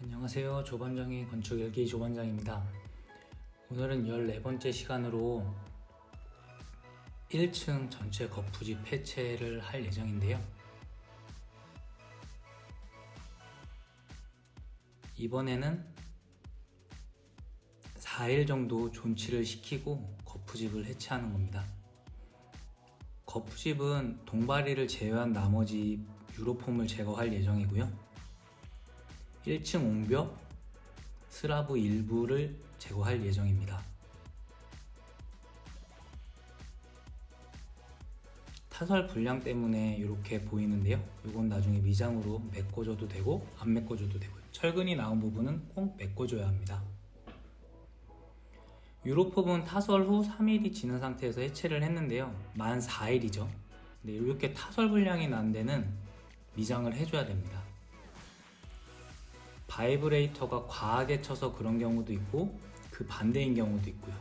안녕하세요. 조반장의 건축 일기 조반장입니다. 오늘은 14번째 시간으로 1층 전체 거푸집 해체를 할 예정인데요. 이번에는 4일 정도 존치를 시키고 거푸집을 해체하는 겁니다. 거푸집은 동바리를 제외한 나머지 유로폼을 제거할 예정이고요. 1층 옹벽, 슬라브 일부를 제거할 예정입니다. 타설 불량 때문에 이렇게 보이는데요. 이건 나중에 미장으로 메꿔줘도 되고 안 메꿔줘도 되고요. 철근이 나온 부분은 꼭 메꿔줘야 합니다. 유로폼은 타설 후 3일이 지난 상태에서 해체를 했는데요. 만 4일이죠. 근데 이렇게 타설 불량이 난 데는 미장을 해줘야 됩니다. 바이브레이터가 과하게 쳐서 그런 경우도 있고 그 반대인 경우도 있고요.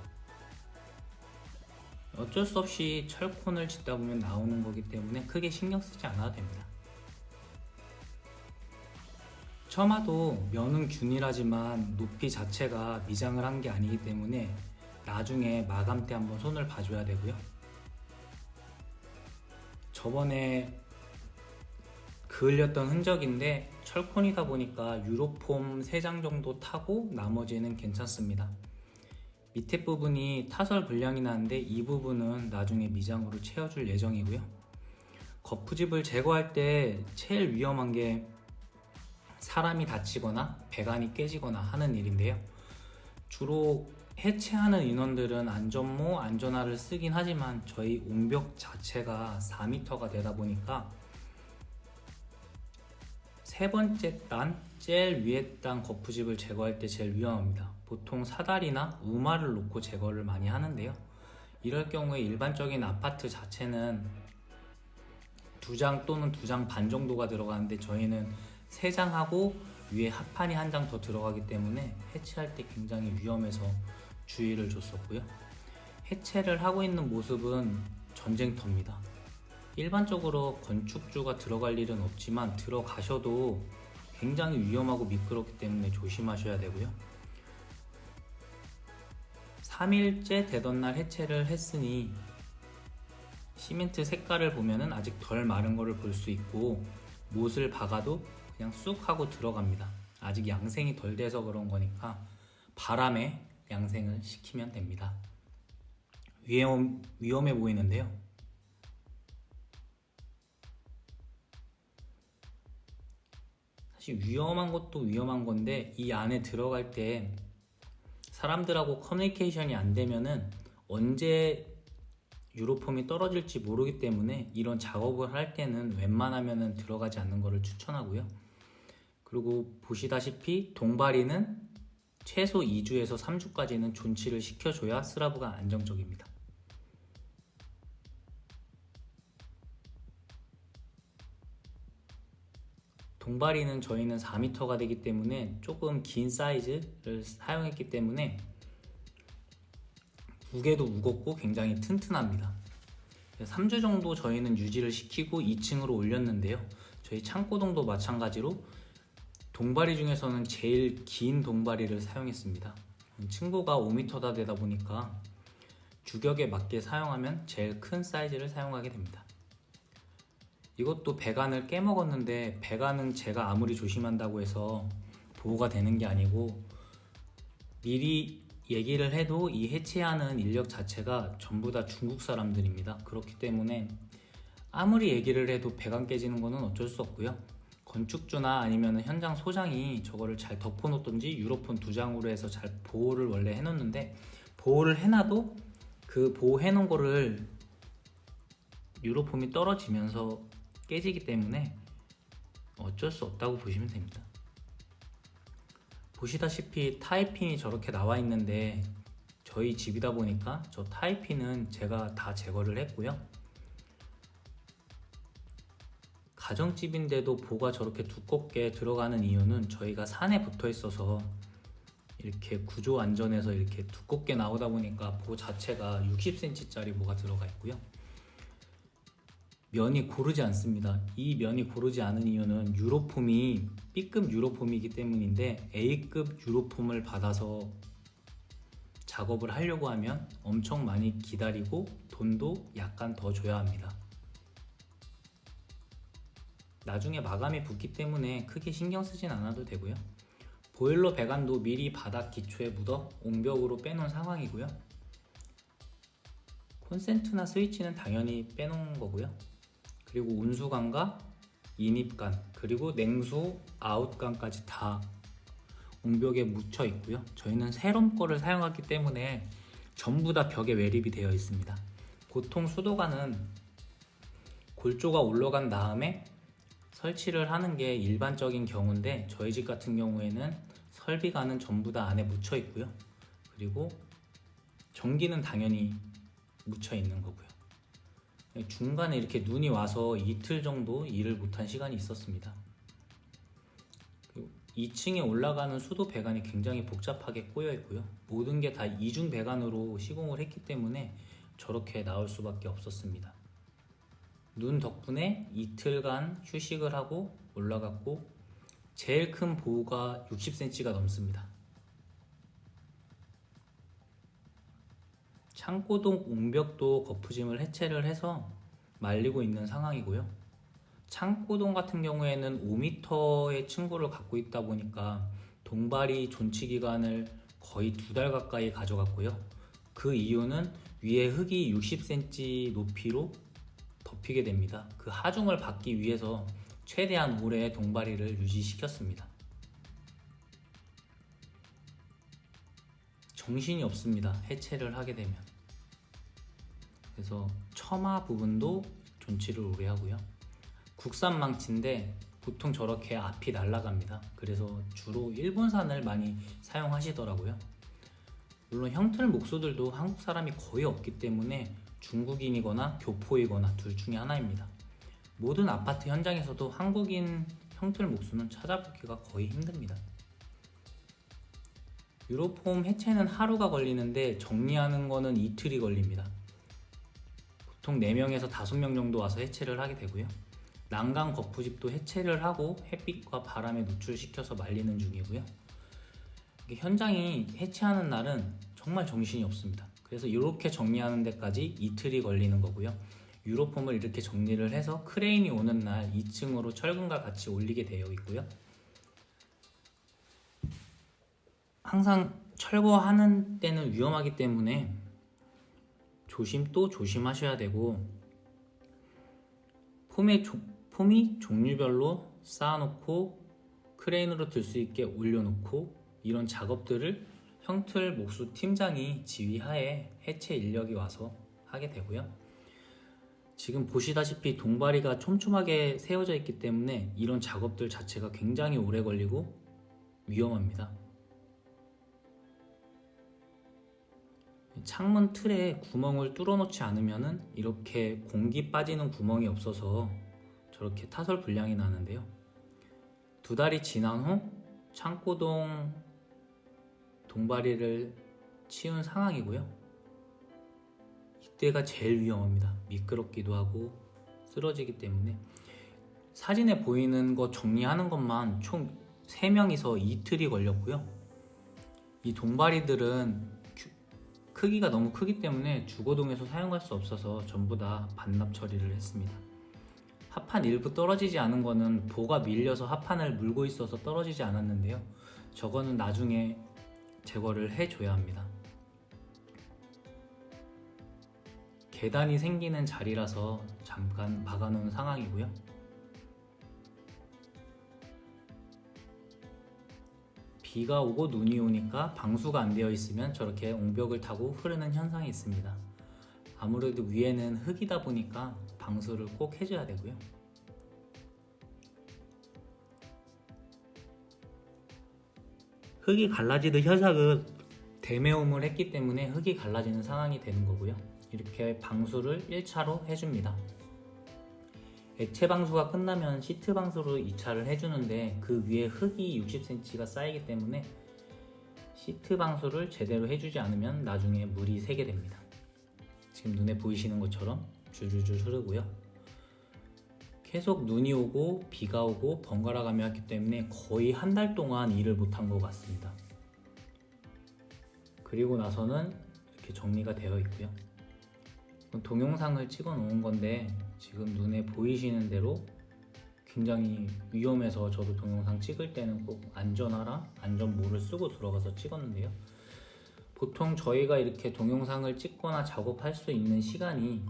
어쩔 수 없이 철콘을 짓다 보면 나오는 거기 때문에 크게 신경 쓰지 않아도 됩니다. 처마도 면은 균일하지만 높이 자체가 미장을 한 게 아니기 때문에 나중에 마감 때 한번 손을 봐줘야 되고요. 저번에 그을렸던 흔적인데 철콘이다 보니까 유로폼 3장 정도 타고 나머지는 괜찮습니다. 밑에 부분이 타설 불량이 나는데 이 부분은 나중에 미장으로 채워줄 예정이고요. 거푸집을 제거할 때 제일 위험한 게 사람이 다치거나 배관이 깨지거나 하는 일인데요. 주로 해체하는 인원들은 안전모, 안전화를 쓰긴 하지만 저희 옹벽 자체가 4m가 되다 보니까 세 번째 단, 제일 위에 단 거푸집을 제거할 때 제일 위험합니다. 보통 사다리나 우마를 놓고 제거를 많이 하는데요. 이럴 경우에 일반적인 아파트 자체는 2장 또는 2장 반 정도가 들어가는데 저희는 3장하고 위에 합판이 1장 더 들어가기 때문에 해체할 때 굉장히 위험해서 주의를 줬었고요. 해체를 하고 있는 모습은 전쟁터입니다. 일반적으로 건축주가 들어갈 일은 없지만 들어가셔도 굉장히 위험하고 미끄럽기 때문에 조심하셔야 되고요. 3일째 되던 날 해체를 했으니 시멘트 색깔을 보면은 아직 덜 마른 거를 볼 수 있고 못을 박아도 그냥 쑥 하고 들어갑니다. 아직 양생이 덜 돼서 그런 거니까 바람에 양생을 시키면 됩니다. 위험해 보이는데요. 사실 위험한 것도 위험한 건데 이 안에 들어갈 때 사람들하고 커뮤니케이션이 안 되면은 언제 유로폼이 떨어질지 모르기 때문에 이런 작업을 할 때는 웬만하면은 들어가지 않는 것을 추천하고요. 그리고 보시다시피 동바리는 최소 2주에서 3주까지는 존치를 시켜줘야 슬라브가 안정적입니다. 동바리는 저희는 4m가 되기 때문에 조금 긴 사이즈를 사용했기 때문에 무게도 무겁고 굉장히 튼튼합니다. 3주 정도 저희는 유지를 시키고 2층으로 올렸는데요. 저희 창고동도 마찬가지로 동바리 중에서는 제일 긴 동바리를 사용했습니다. 층고가 5m다 되다 보니까 주격에 맞게 사용하면 제일 큰 사이즈를 사용하게 됩니다. 이것도 배관을 깨먹었는데 배관은 제가 아무리 조심한다고 해서 보호가 되는 게 아니고 미리 얘기를 해도 이 해체하는 인력 자체가 전부 다 중국 사람들입니다. 그렇기 때문에 아무리 얘기를 해도 배관 깨지는 거는 어쩔 수 없고요. 건축주나 아니면 현장 소장이 저거를 잘 덮어놓던지 유로폼 2장으로 해서 잘 보호를 원래 해놓는데 보호를 해놔도 그 보호해놓은 거를 유로폼이 떨어지면서 깨지기 때문에 어쩔 수 없다고 보시면 됩니다. 보시다시피 타이핀이 저렇게 나와 있는데 저희 집이다 보니까 저 타이핀은 제가 다 제거를 했고요. 가정집인데도 보가 저렇게 두껍게 들어가는 이유는 저희가 산에 붙어 있어서 이렇게 구조 안전에서 이렇게 두껍게 나오다 보니까 보 자체가 60cm 짜리 보가 들어가 있고요. 면이 고르지 않습니다. 이 면이 고르지 않은 이유는 유로폼이 B급 유로폼이기 때문인데 A급 유로폼을 받아서 작업을 하려고 하면 엄청 많이 기다리고 돈도 약간 더 줘야 합니다. 나중에 마감이 붙기 때문에 크게 신경 쓰진 않아도 되고요. 보일러 배관도 미리 바닥 기초에 묻어 옹벽으로 빼놓은 상황이고요. 콘센트나 스위치는 당연히 빼놓은 거고요. 그리고 온수관과 인입관 그리고 냉수 아웃관까지 다 옹벽에 묻혀 있고요. 저희는 세롬 거를 사용하기 때문에 전부 다 벽에 매립이 되어 있습니다. 보통 수도관은 골조가 올라간 다음에 설치를 하는 게 일반적인 경우인데 저희 집 같은 경우에는 설비관은 전부 다 안에 묻혀 있고요. 그리고 전기는 당연히 묻혀 있는 거고요. 중간에 이렇게 눈이 와서 이틀 정도 일을 못한 시간이 있었습니다. 2층에 올라가는 수도 배관이 굉장히 복잡하게 꼬여 있고요. 모든 게 다 이중 배관으로 시공을 했기 때문에 저렇게 나올 수밖에 없었습니다. 눈 덕분에 이틀간 휴식을 하고 올라갔고 제일 큰 보호가 60cm가 넘습니다. 창고동 옹벽도 거푸짐을 해체를 해서 말리고 있는 상황이고요. 창고동 같은 경우에는 5m의 층고를 갖고 있다 보니까 동바리 존치 기간을 거의 2달 가까이 가져갔고요. 그 이유는 위에 흙이 60cm 높이로 덮이게 됩니다. 그 하중을 받기 위해서 최대한 오래 동바리를 유지시켰습니다. 정신이 없습니다. 해체를 하게 되면. 그래서 처마 부분도 존치를 오래 하고요. 국산 망치인데 보통 저렇게 앞이 날아갑니다. 그래서 주로 일본산을 많이 사용하시더라고요. 물론 형틀 목수들도 한국 사람이 거의 없기 때문에 중국인이거나 교포이거나 둘 중에 하나입니다. 모든 아파트 현장에서도 한국인 형틀 목수는 찾아보기가 거의 힘듭니다. 유로폼 해체는 하루가 걸리는데 정리하는 거는 이틀이 걸립니다. 보통 4명에서 5명 정도 와서 해체를 하게 되고요. 난간 거푸집도 해체를 하고 햇빛과 바람에 노출시켜서 말리는 중이고요. 현장이 해체하는 날은 정말 정신이 없습니다. 그래서 이렇게 정리하는 데까지 이틀이 걸리는 거고요. 유로폼을 이렇게 정리를 해서 크레인이 오는 날 2층으로 철근과 같이 올리게 되어 있고요. 항상 철거하는 때는 위험하기 때문에 조심하셔야 되고 폼이 종류별로 쌓아놓고 크레인으로 들 수 있게 올려놓고 이런 작업들을 형틀 목수 팀장이 지휘하에 해체 인력이 와서 하게 되고요. 지금 보시다시피 동바리가 촘촘하게 세워져 있기 때문에 이런 작업들 자체가 굉장히 오래 걸리고 위험합니다. 창문 틀에 구멍을 뚫어 놓지 않으면 이렇게 공기 빠지는 구멍이 없어서 저렇게 타설 불량이 나는데요. 2달이 지난 후 창고동 동바리를 치운 상황이고요. 이때가 제일 위험합니다. 미끄럽기도 하고 쓰러지기 때문에 사진에 보이는 거 정리하는 것만 총 3명이서 이틀이 걸렸고요. 이 동바리들은 크기가 너무 크기 때문에 주거동에서 사용할 수 없어서 전부 다 반납 처리를 했습니다. 합판 일부 떨어지지 않은 거는 보가 밀려서 합판을 물고 있어서 떨어지지 않았는데요. 저거는 나중에 제거를 해줘야 합니다. 계단이 생기는 자리라서 잠깐 막아놓은 상황이고요. 비가 오고 눈이 오니까 방수가 안 되어 있으면 저렇게 옹벽을 타고 흐르는 현상이 있습니다. 아무래도 위에는 흙이다 보니까 방수를 꼭 해줘야 되고요. 흙이 갈라지는 현상은 대매움을 했기 때문에 흙이 갈라지는 상황이 되는 거고요. 이렇게 방수를 1차로 해줍니다. 액체 방수가 끝나면 시트 방수로 2차를 해주는데 그 위에 흙이 60cm가 쌓이기 때문에 시트 방수를 제대로 해주지 않으면 나중에 물이 새게 됩니다. 지금 눈에 보이시는 것처럼 줄줄줄 흐르고요. 계속 눈이 오고 비가 오고 번갈아 가며 했기 때문에 거의 한 달 동안 일을 못한 것 같습니다. 그리고 나서는 이렇게 정리가 되어 있고요. 동영상을 찍어 놓은 건데 지금 눈에 보이시는 대로 굉장히 위험해서 저도 동영상 찍을 때는 꼭 안전화랑 안전모를 쓰고 들어가서 찍었는데요. 보통 저희가 이렇게 동영상을 찍거나 작업할 수 있는 시간이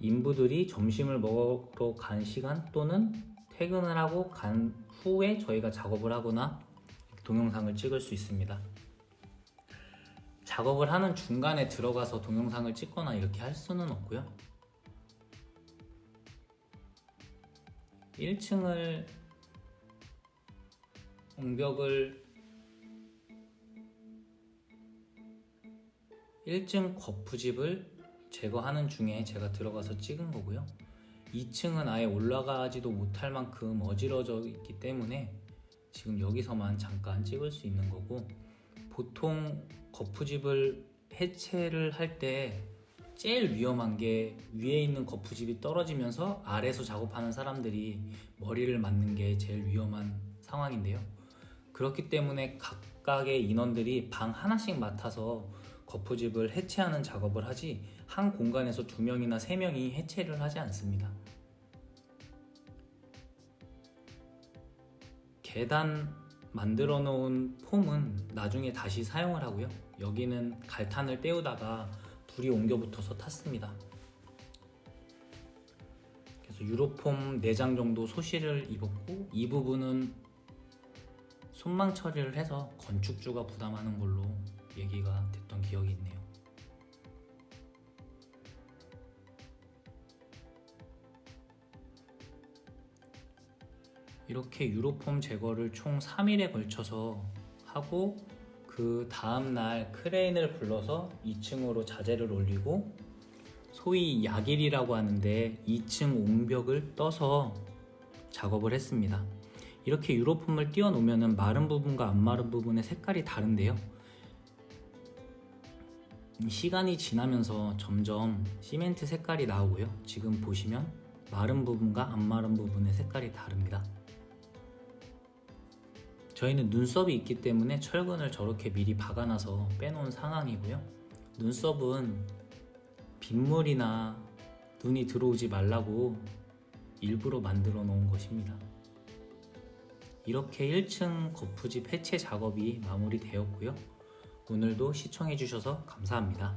인부들이 점심을 먹으러 간 시간 또는 퇴근을 하고 간 후에 저희가 작업을 하거나 동영상을 찍을 수 있습니다. 작업을 하는 중간에 들어가서 동영상을 찍거나 이렇게 할 수는 없고요. 1층을 옹벽을 1층 거푸집을 제거하는 중에 제가 들어가서 찍은 거고요. 2층은 아예 올라가지도 못할 만큼 어지러져 있기 때문에 지금 여기서만 잠깐 찍을 수 있는 거고, 보통 거푸집을 해체를 할 때 제일 위험한 게 위에 있는 거푸집이 떨어지면서 아래에서 작업하는 사람들이 머리를 맞는 게 제일 위험한 상황인데요. 그렇기 때문에 각각의 인원들이 방 하나씩 맡아서 거푸집을 해체하는 작업을 하지 한 공간에서 2명이나 3명이 해체를 하지 않습니다. 계단 만들어 놓은 폼은 나중에 다시 사용을 하고요. 여기는 갈탄을 때우다가 불이 옮겨 붙어서 탔습니다. 그래서 유로폼 4장 정도 소실을 입었고, 이 부분은 손망 처리를 해서 건축주가 부담하는 걸로 얘기가 됐던 기억이 있네요. 이렇게 유로폼 제거를 총 3일에 걸쳐서 하고, 그 다음날 크레인을 불러서 2층으로 자재를 올리고, 소위 야길이라고 하는데 2층 옹벽을 떠서 작업을 했습니다. 이렇게 유로폼을 띄워 놓으면 마른 부분과 안 마른 부분의 색깔이 다른데요. 시간이 지나면서 점점 시멘트 색깔이 나오고요. 지금 보시면 마른 부분과 안 마른 부분의 색깔이 다릅니다. 저희는 눈썹이 있기 때문에 철근을 저렇게 미리 박아놔서 빼놓은 상황이고요. 눈썹은 빗물이나 눈이 들어오지 말라고 일부러 만들어 놓은 것입니다. 이렇게 1층 거푸집 해체 작업이 마무리되었고요. 오늘도 시청해 주셔서 감사합니다.